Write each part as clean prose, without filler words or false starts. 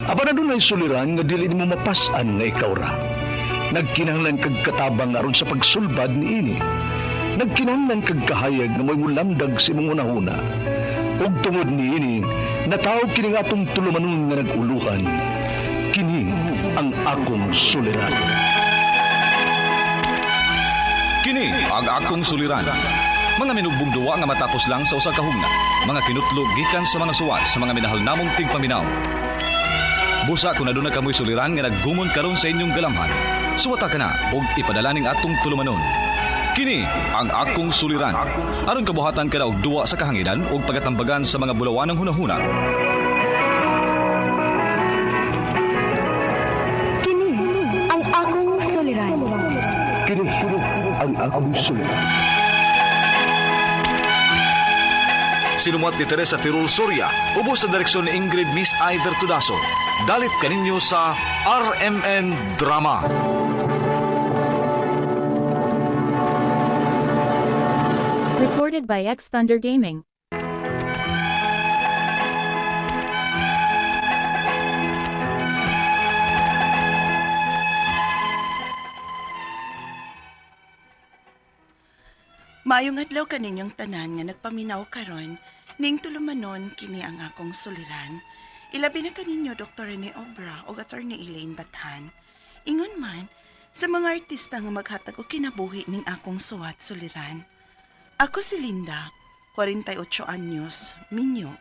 Aba na doon ay suliran nga dili mo mapasan nga ikaw ra. Nagkinahanglan kag katabang aron sa pagsulbad ni ini. Nagkinahanglan kag kahayag nga may mulamdag sa imong unahuna. Ug tungod ni ini, natawag kini nga atong tulumanon nga naguluhan. Kini ang akong suliran. Kini ang akong suliran. Mga minugbong duwa nga matapos lang sa usa ka hugna. Mga kinutlog gikan sa mga suwat sa mga minahal namong tigpaminaw. Busa kung aduna kamoy suliran nga naggumon karon sa inyong galamhan, suwata ka na og ipadala ning atong tulumanon. Kini ang akong suliran. Aron kabuhatan ka na og duwa sa kahanginan og pagatambagan sa mga bulawanang hunahuna. Kini ang akong suliran. Kini ang akong suliran. Sinumat ni Teresa Tirul Soria, ubos sa direksyon ni Ingrid Miss Iver Tudaso. Dalit kaninyo sa RMN Drama. Recorded by X Thunder Gaming. Maayong adlaw kaninyong tanan nga nagpaminaw karon ning tulumanon kini ang akong suliran. Ilabi na kaninyo Dr. Rene Obra o Attorney Elaine Bathan. Ingon man sa mga artista nga maghatag og kinabuhi ning akong suwat suliran. Ako si Linda, 48 anyos, minyo.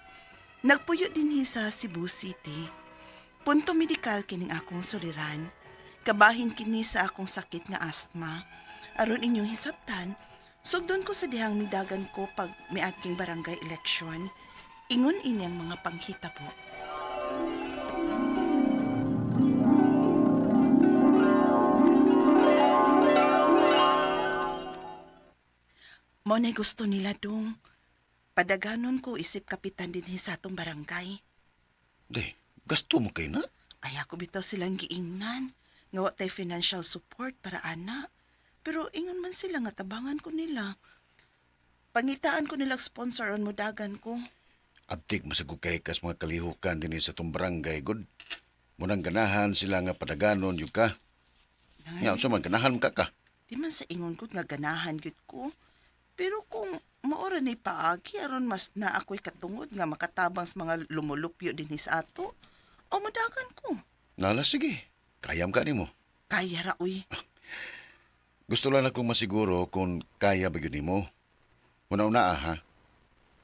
Nagpuyo dinhi sa Cebu City. Punto medikal kining akong suliran. Kabahin kini sa akong sakit nga asthma. Aron inyong hisabtan, sugdon ko sa dihang midagan ko pag miagking barangay eleksyon. Ingon inyang mga panghita po. Mo na gusto nila dong. Padaganon ko isip kapitan din sa atong barangay. Di, gasto mo kayo na? Ay ako bitaw silang giingnan. Nga wa tay financial support para ana. Pero ingon man sila nga tabangan ko nila. Pangitaan ko nilang sponsor on mudagan ko. Abtik masagog kay kas mga kalihukan din sa itong barangay, good. Munang ganahan sila nga padaganon yung ka. Nga, sa man, ganahan mo ka. Di man sa ingon ko nga ganahan gyud ko. Pero kung maora ni paagi aron mas na ako'y katungod nga makatabang sa mga lumulupyo din sa ato, o mudagan ko. Nala, sige. Kayam ka ni mo. Kaya ra, uy. Gusto lang akong masiguro kung kaya ba yun mo. Una-una ha,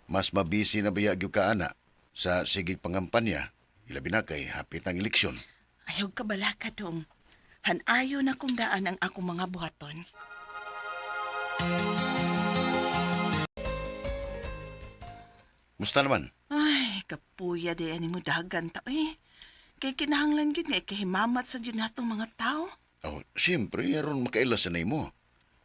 mas mabisi na bayag yung kaana sa sigig pangampanya, ilabi na kay hapit ng eleksyon. Ayaw ka bala ka dong. Hanayo na kung daan ang akong mga buhaton. Musta naman? Ay, kapuya di ani mo dagan ta eh. Kay kinahanglan gyud nga ikahimamat sa gyud natong mga tao. Oh, siyempre, aron makailas na mo.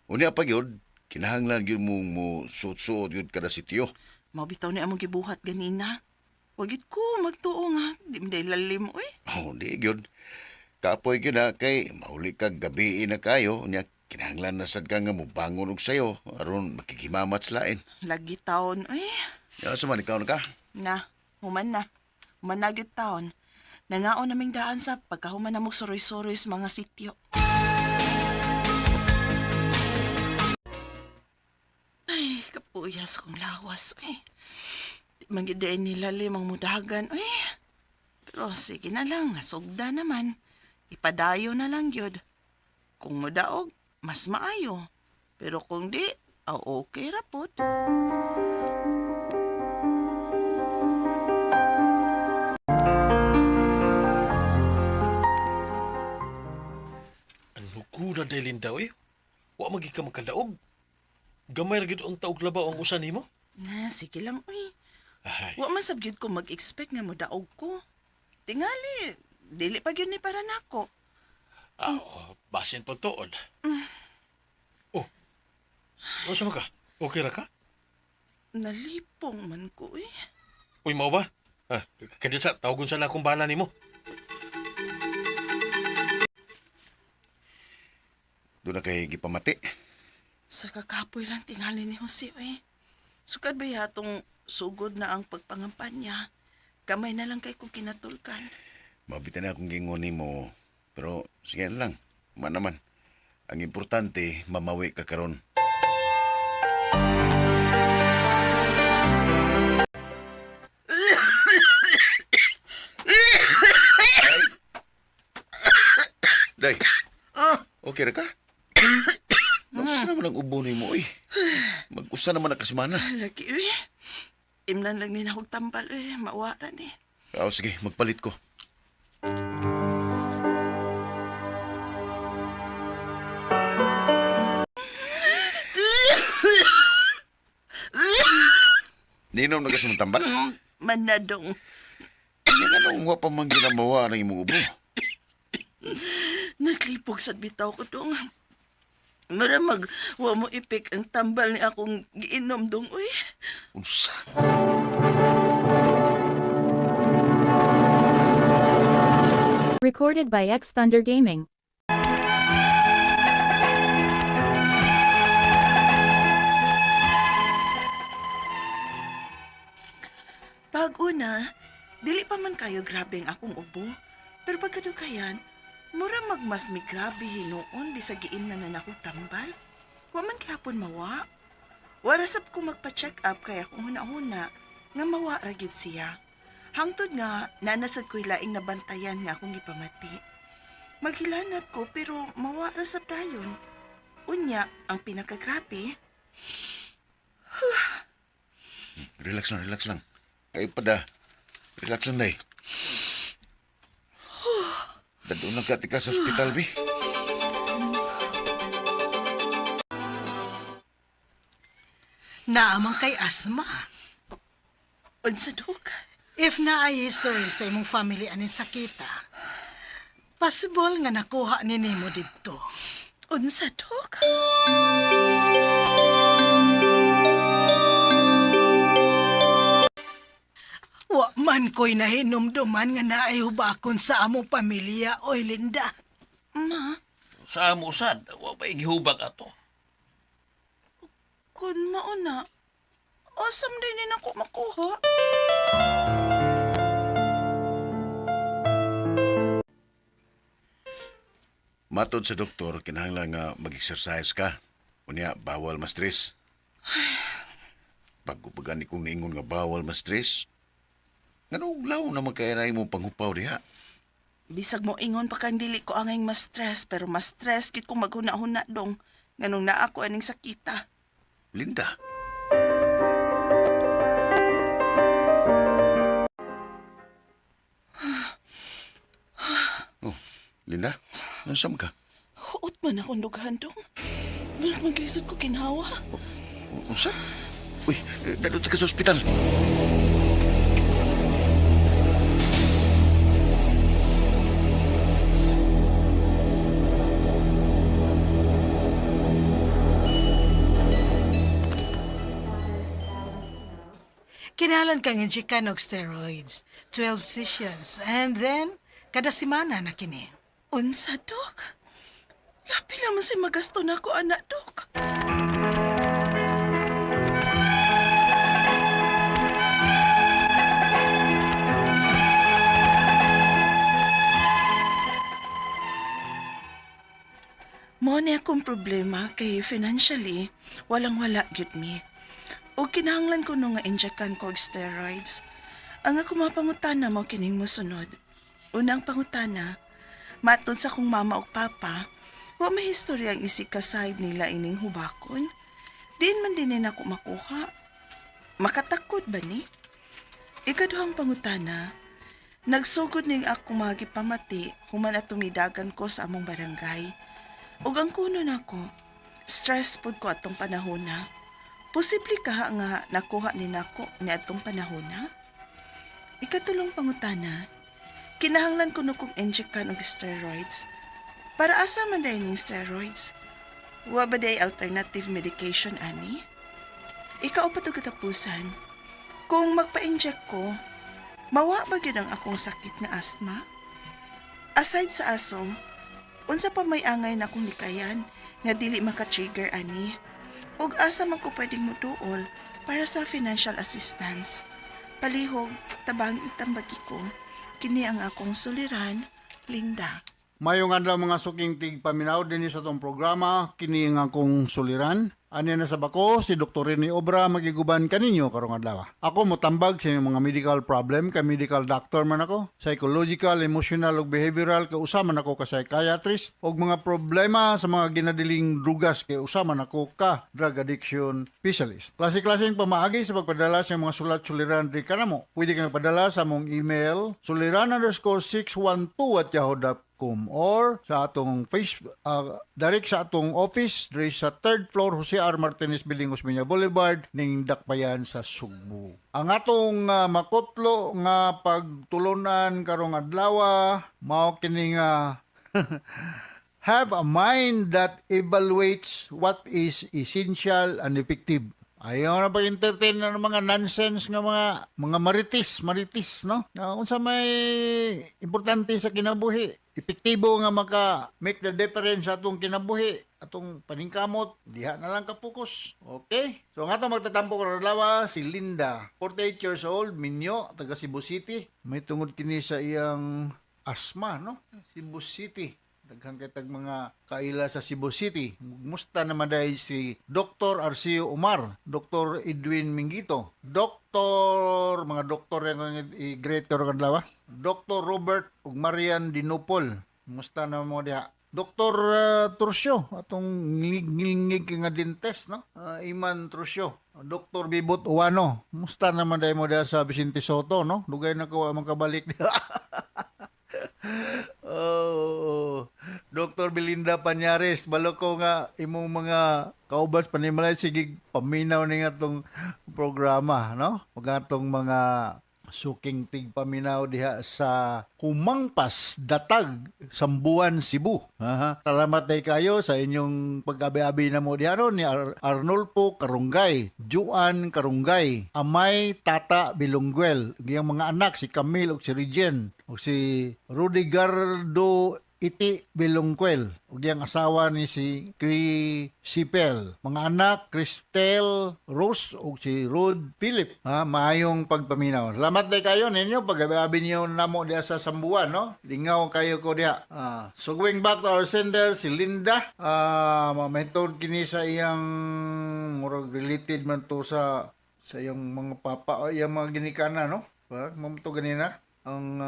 Unya pa yun, kinahanglan yun mo suot-suot yun kada sityo. Mabitaw na among gibuhat ganina. Wagit ko magtuo nga, di mo dahil lalim eh. Oh, di yun. Kapoy yun na kay mahuli kag gabi na kayo, unya kinahanglan na sad ka nga mo bangon og sayo, aron makikimamat sa lain. Lagi taon eh. Ya, suman ikaw na ka. Na, human na. Human na gyud taon. Nangaon naming daan sa pagkahuman na mo soroy-soroy sa mga sityo. Ay, kapuyas kong lawas eh. Di man gyud dayon nila limang mudagan eh. Pero sige na lang, nasugda naman. Ipadayo na lang gyud. Kung mudaog, mas maayo. Pero kung di, okay rapot. Kuna dahil daw eh. Wa magi ka makadaog. Gamay ra gid ang taog labaw ang usan nimo. Na, sige lang uy. Ay, Wa man sabgyud ko mag-expect nga modaog ko. Tingali, dili pa gyud ni para nako. basin po tuod. Oh, ano ka? Okay ra ka? Nalipong man ko eh. Uy, mao ba? Kadya sa, tawagon sa na akong bana nimo. Doon na kay gipamati. Sa kakapoy lang tingali ni Jose eh. Sukad ba yatong sugod na ang pagpangampanya? Kamay na lang kay kong kinatulkan. Mabitan na akong gingon nimo, pero sige lang, man naman. Ang importante, mamawi ka karon. Day, okay ra ka? Nausa naman ang ubo ni mo, eh. Mag-usa naman na kasimana. Lagi, eh. Imnan lang din akong tambal, eh. Mawaran, eh. Sige, magpalit ko. Ninom na kasi mong tambal? Manadong. Yan anong wa pa man ginamawa ng imong ubo. Naglipog sa bitaw ko dong. Maramag, wa mo ipik ang tambal ni akong giinom dong, uy. Unsa? Recorded by X Thunder Gaming. Pag-una, dili pa man kayo grabe ang akong ubo. Pero pagkadukayan, mura magmas mi grabe hinoon bisag giimnan na akong tambal. Wa man kahapon mawa. Warasap ko magpa-check up kaya kung huna-huna nga mawa ra gyud siya. Hangtod nga nanasad ko'y laing nabantayan nga akong gipamati. Maghilanat ko pero mawa ra sab dayon. Unya ang pinakagrabe. Relax lang. Kayo pa da. Relax lang, day. Dadun lang ka sa ospital, bi. Naamang kay asma. Unsa dok? If naay history sa imong family anin sakita, possible nga nakuha ni nimo didto. Unsa dok? Wa man ko'y nahinumduman nga naay hubakon sa among pamilya, oy Linda. Ma, Sa amo sad, wa pa igihubag ato. kun mauna, asam din ako makuha. Matod sa doktor, kinahanglan nga mag-exercise ka. Unya, bawal ma-stress. Pagkupagan ni kong niingon nga bawal ma-stress, ganong law na magkainay mo panghupaw diha. Bisag mo ingon pa kang dili ko angay ma-stress, pero ma-stress kit kung maghuna-huna dong. Ganong na ako aning sakita. Linda. Oh, Linda, nasam ka? Huot man akong dughan dong. Bilang maglisod ko kinhawa. Usa? Uy, dadot ka sa ospital. Kinahanglan kang injekan og steroids, 12 sessions, and then kada semana na kini. Unsa, dok? Lapi lang si magasto na ako, anak, dok. Mo ni akong problema kay financially, walang-wala gyud mi. O kinahanglan ko nung nga injekan ko og steroids. Ang ako mapangutana mo kining mosunod. Unang pangutana, matod sa kong mama o papa, wa may historya ang isikasayod nila ining hubakon. Diin man din ako makuha. Makatakod ba ni? Ikaduhang pangutana, nagsugod ning ako magipamati human at tumidagan ko sa among barangay. Ug ang kuno nako, stress pod ko atong panahona. Posible ka nga nakuha ni nako ni atong panahona? Ikatulong pangutana, kinahanglan ko kong injekan og steroids. Para asa man dayon ning steroids? Wa ba day alternative medication ani? Ikaw pa to katapusan. Kung magpa-inject ko, mawa ba gyud ang akong sakit nga asthma? Aside sa aso, unsa pa may angay na akong likayan nga dili maka-trigger ani? Ug asa man ko pwedeng mutuol para sa financial assistance. Palihog, tabang itambagi ko. Kini ang akong suliran, Linda. Mayong adlaw mga suking tig paminaw din sa tong programa kini nga akong suliran. Ani na sa bako si Dr. Rene Obra magiguban kaninyo karong adlaw. Ako motambag sa inyong mga medical problem, kay medical doctor man ako, psychological, emotional ug behavioral kay usa man ako ka psychiatrist ug mga problema sa mga ginadiling drugas kay usa man ako ka drug addiction specialist. Klase-klaseng pamaagi sa pagpadala sa mga sulat-suliran di kanamo. Pwede kang padala sa among email suliran_612@yahoo.com or sa atong direct sa atong office diri sa 3rd floor Jose R. Martinez Building, Osmeña Boulevard ning Dakbayan sa Sugbo. Ang atong makutlo nga pagtulunan karong adlaw mao kini nga have a mind that evaluates what is essential and effective. Ayaw na pag-entertain ng mga nonsense ng mga maritis, no? Unsa may importante sa kinabuhi. Epektibo nga maka-make the difference sa atong kinabuhi, atong paningkamot, diha na lang ka-focus. Okay? So, ang atong magtatampo karong adlaw si Linda, 48 years old, Minyo, taga Cebu City. May tungod kini sa iyang asma, no? Cebu City. Daghang kitag mga kaila sa Cebu City. Musta naman dahil si Dr. Arcio Umar, Dr. Edwin Mingito, mga doktor yang i-great karong adlaw, Dr. Robert ug Marian Dinopol. Musta naman mo diha? Dr. Trucio, atong ngilingig nga dentist, no? Iman Trucio. Dr. Bibot Uwano. Musta naman dahil mo diha sa Vicente Soto, no? Dugay na ko makabalik diha. Oh, Dr. Belinda Panyares, balo ko nga imong mga kaubas panimalay sige paminaw ni nga tong programa, no? Ug atong mga suking tig paminaw diha sa Kumangpas Datag, Sambuan, Cebu. Salamat day kayo sa inyong pag-abi-abi na mo diha ni Arnolfo Karunggay, Juan Karunggay, Amay Tata Bilongguel, ug mga anak si Camille ug si Regine ug si Rudigardo Iti Bilongguel ug yang asawa ni si Sipel. Mga anak Cristel Rose ug si Rod Philip. Maayong pagpaminaw. Salamat day kayo ninyo pag-abi niyo namo diha sa Sambuan, no? Lingaw kayo ko diha. So going back to our sender si Linda, mamentod kini sa iyang murag related man to sa iyang mga papa o iyang mga ginikana, no? Mamuto ganina ang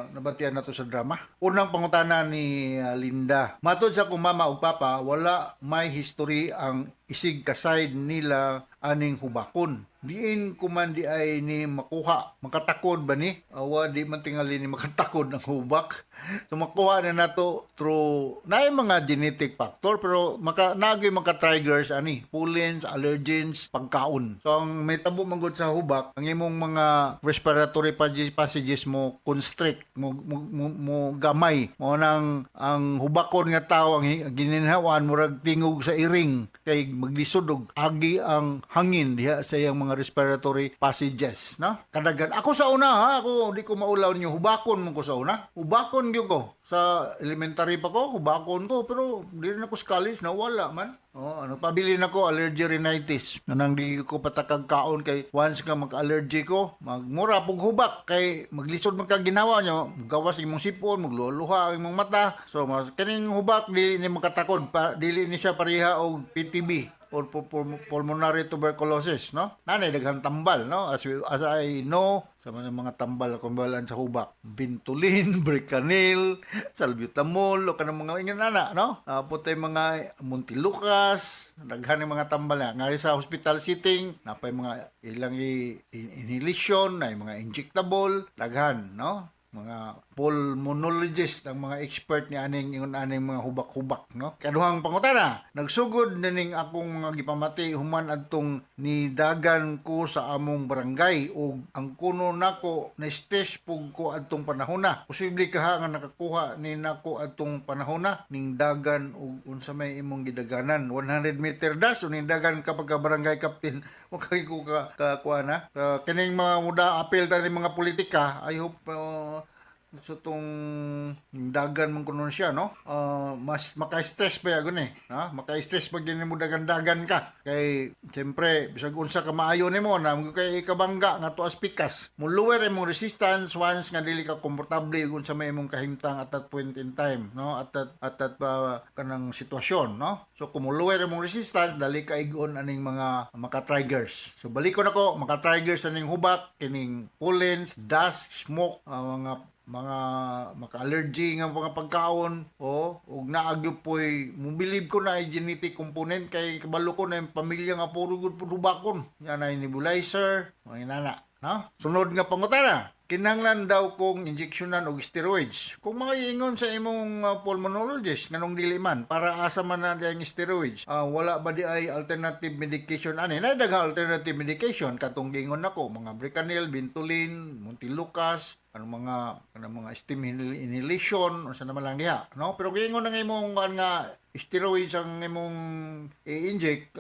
nabatian nato sa drama. Unang pangutana ni Linda. Matod sa kong mama ug papa, wala may history ang isig kaside nila aning hubakon. Diin kuman di ay ni makuha. Makatakod ba ni? Awa di man tingali ni makatakod ng hubak. So makuha na nato through na mga genetic factor pero nagay maka-triggers ani, pollens, allergens, pagkaon. So ang may tabo manggod sa hubak, ang imong mga respiratory passages mo constrict, mo gamay. Mo nang ang hubakon nga tao ang gininhawan murag tingog sa iring kay maglisod og agi ang hangin diha sa iyang mga respiratory passages, no? Kadagan ako sa una, ako di ko maulaw niyo, hubakon mo ko sa una. Hubakon gyud ko sa elementary pa ko, hubakon ko pero di na ko sa college nawala man. Pabili na ko allergy rhinitis. Nang di ko patakag kaon kay once nga mag-allergy ko, magmura pug hubak kay maglisod man ka ginawa nyo, gawas imong sipon, magluluha ang imong mata. So kaning hubak di ni makatakod, dili ni siya pareha og PTB or pulmonary tuberculosis, no? Nanay daghang tambal, no? As I know, sa mga tambal kumbalan sa hubak, Ventolin, Bricanil, Salbutamol, o kanang mga inganana, no? Putay mga Montelukas, daghan mga tambal na. Ngari sa hospital setting, napay mga ilang inhalation, na mga injectable, daghan, no? Mga pulmonologist ang mga expert ni aning mga hubak-hubak, no? Kaduhang pangutana, nagsugod na ning akong mga gipamati human adtong nidagan ko sa among barangay ug ang kuno nako na stress pug ko adtong panahona. Posible ka nga nakakuha ni nako adtong panahona ning dagan ug unsa may imong gidaganan 100 meter dash o ning dagan kapag ka barangay captain o kay ko ka kuana kining mga muda apel ta ni mga politika. I hope So tong dagan man kuno siya, no? Mas maka-stress pa yagon eh. Ha? Maka-stress pag gini mo dagan-dagan ka. Kay siyempre bisag unsa ka maayo nimo na kay ikabangga nga tuas pikas. Muluwer imong resistance once nga dili ka komportable kung sa may imong kahimtang at that point in time, no? At that kanang sitwasyon, no? So kumuluwer imong resistance dali ka igon aning mga maka-triggers. So balikon ako, maka-triggers aning hubak, kining pollens, dust, smoke, mga maka-allergy nga mga pagkaon ug naagyo poy mobilib ko na ay genetic component kay kabalo ko na yung pamilya nga puro gud hubakon yan ay nebulizer mga inana, no? Sunod nga pangutana, kinahanglan daw kong injeksyonan og steroids. Kung ingon sa imong pulmonologist nganong dili man para asa man na ang steroids, wala ba di ay alternative medication ani? Na daghang alternative medication katong giingon nako, mga Brecanil, Ventolin, Montelukast, mga steam inhalation o sa naman lang diha, no? Pero giingon nga imong nga steroids ang imong i-inject,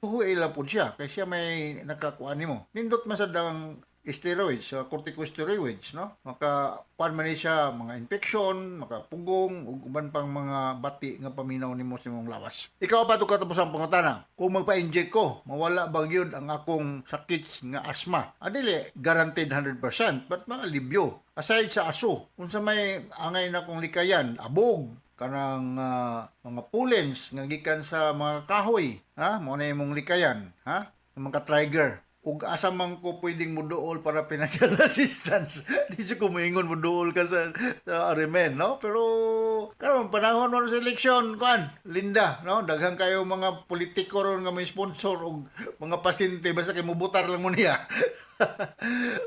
tuhoy lang po siya kay siya may nakakuan nimo. Nindot man sa dang steroids, corticosteroids, no? Makakuan man siya mga infection, makapugong ug uban pang mga bati nga paminaw nimo sa imong lawas. Ikaw pa to katapos ang pangutana. Kung magpa-inject ko, mawala ba gyud ang akong sakit nga asthma? Adili guaranteed 100%, but mga libyo. Aside sa aso, kung sa may angay na kong likayan, abog, kanang mga pollens nga gikan sa mga kahoy, ha? Mao na imong likayan, ha? Mga trigger. Ug asa man ko pwedeng muduol para financial assistance. Di siya kumingon muduol ka sa Arimen, no? Pero karon panahon mo sa eleksyon, kuan, Linda, no? Daghang kayo mga politiko ron nga may sponsor ug mga pasyente basta kay mubutar lang mo niya.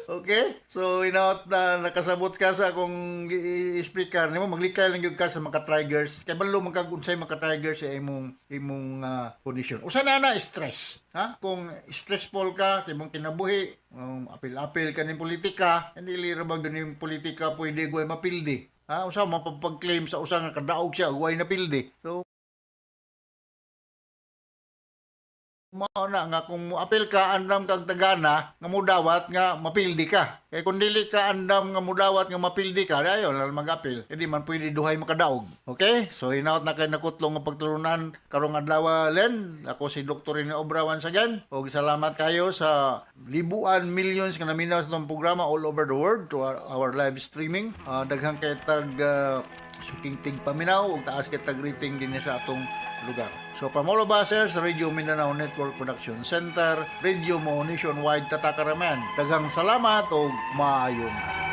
Okay? So, inaot na nakasabot ka sa akong i-explicar nimo, maglikay lang gyud ka sa mga triggers. Kay balo magkagunsay mga triggers sa imong condition. Usa na stress, ha? Kung stressful ka sa imong kinabuhi, apil-apil ka ning politika, hindi ra ba ganing politika pwede guay mapildi. Ha? Usa mapapag-claim sa usa nga kadaog siya guay napildi. So mao na nga kung apil ka andam kag tagana nga mudawat nga mapildi ka. Kay kung dili ka andam nga mudawat nga mapildi ka, dayon lang mag-apil. Hindi man pwede duhay makadaog. Okay? So hinaut na kay nakutlong nga pagtulunan karong adlaw len. Ako si Dr. Rene Obra once again. Og salamat kayo sa libuan, millions nga naminaw sa itong programa all over the world to our live streaming. Daghang kay tag suking tig paminaw ug taas kay tag rating din sa atong lugar. So from all of us sa Radio Mindanao Network Production Center, Radio Mo Nationwide Tatakaraman, daghang salamat o maayong